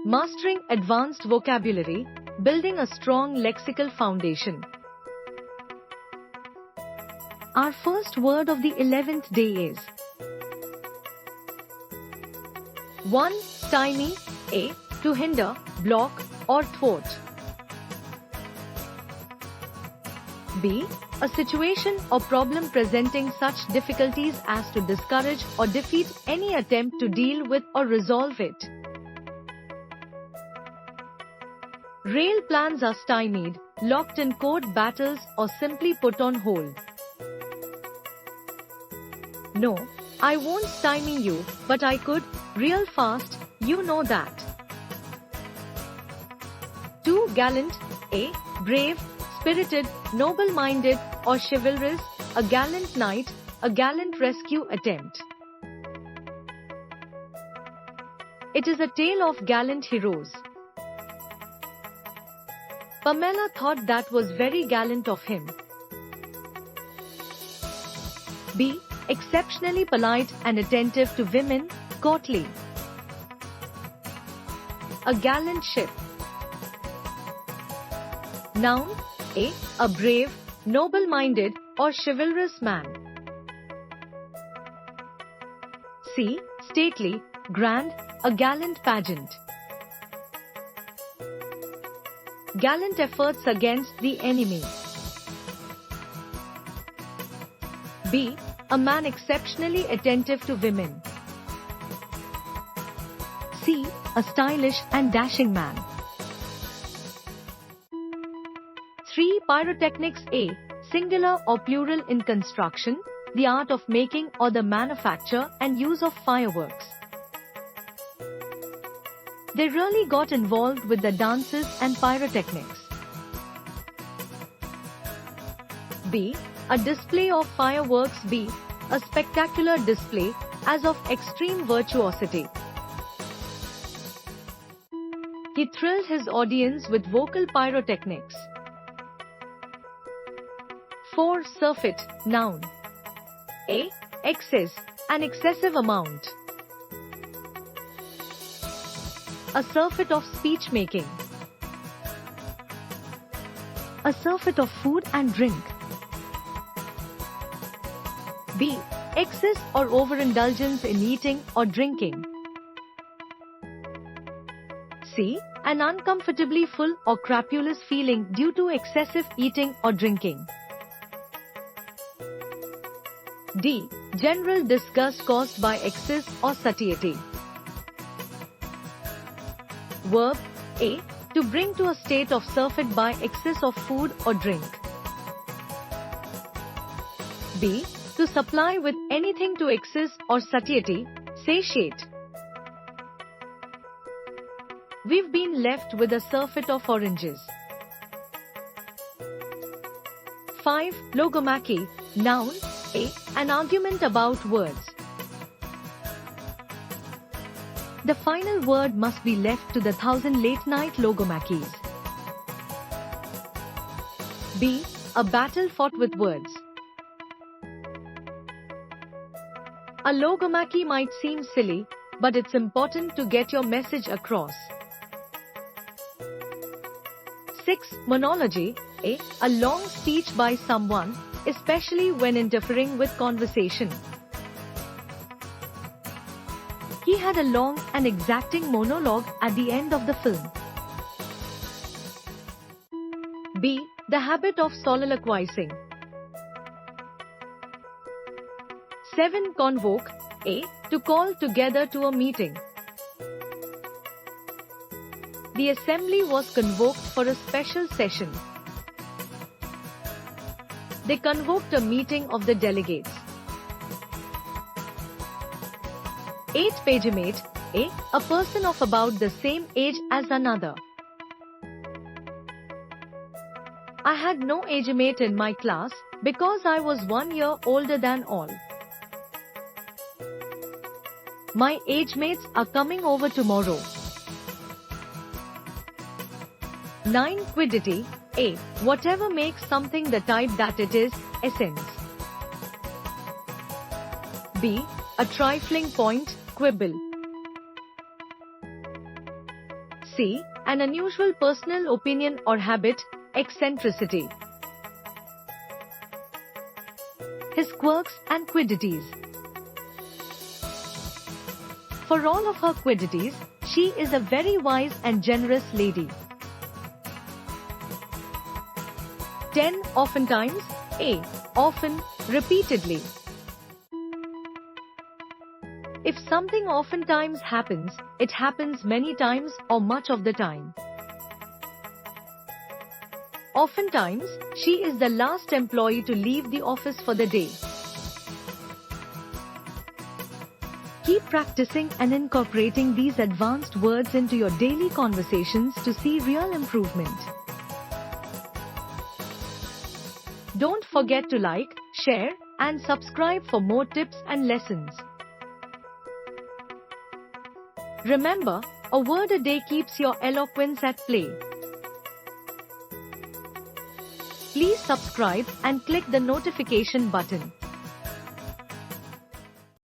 Mastering advanced vocabulary, building a strong lexical foundation. Our first word of the 11th day is 1. Stymie. A. To hinder, block, or thwart. B. A situation or problem presenting such difficulties as to discourage or defeat any attempt to deal with or resolve it. Rail plans are stymied, locked in court battles, or simply put on hold. No, I won't stymie you, but I could, real fast, you know that. 2. Gallant. A. Brave, spirited, noble-minded, or chivalrous, a gallant knight, a gallant rescue attempt. It is a tale of gallant heroes. Pamela thought that was very gallant of him. B. Exceptionally polite and attentive to women, courtly. A gallant ship. Noun. A. A brave, noble-minded, or chivalrous man. C. Stately, grand, a gallant pageant. Gallant efforts against the enemy. B. A man exceptionally attentive to women. C. A stylish and dashing man. 3. Pyrotechnics. A. Singular or plural in construction, the art of making or the manufacture and use of fireworks. They really got involved with the dances and pyrotechnics. B. A display of fireworks. B. A spectacular display, as of extreme virtuosity. He thrilled his audience with vocal pyrotechnics. 4. Surfeit. Noun. A. Excess, an excessive amount. A surfeit of speech making. A surfeit of food and drink. B. Excess or overindulgence in eating or drinking. C. An uncomfortably full or crapulous feeling due to excessive eating or drinking. D. General disgust caused by excess or satiety. Verb. A. To bring to a state of surfeit by excess of food or drink. B. To supply with anything to excess or satiety, satiate. We've been left with a surfeit of oranges. 5. Logomachy. Noun. A. An argument about words. The final word must be left to the 1,000 late-night logomachies. B. A battle fought with words. A logomachy might seem silly, but it's important to get your message across. 6. Monology. A long speech by someone, especially when interfering with conversation. He had a long and exacting monologue at the end of the film. B. The habit of soliloquizing. 7. Convoke. A. To call together to a meeting. The assembly was convoked for a special session. They convoked a meeting of the delegates. 8. Pagemate. A person of about the same age as another. I had no agemate in my class because I was 1 year older than all. My agemates are coming over tomorrow. 9. Quiddity. A. Whatever makes something the type that it is, essence. B. A trifling point, quibble. C. An unusual personal opinion or habit, eccentricity. His quirks and quiddities. For all of her quiddities, she is a very wise and generous lady. 10. Oftentimes. A. Often, repeatedly. If something oftentimes happens, it happens many times or much of the time. Oftentimes, she is the last employee to leave the office for the day. Keep practicing and incorporating these advanced words into your daily conversations to see real improvement. Don't forget to like, share, and subscribe for more tips and lessons. Remember, a word a day keeps your eloquence at play. Please subscribe and click the notification button.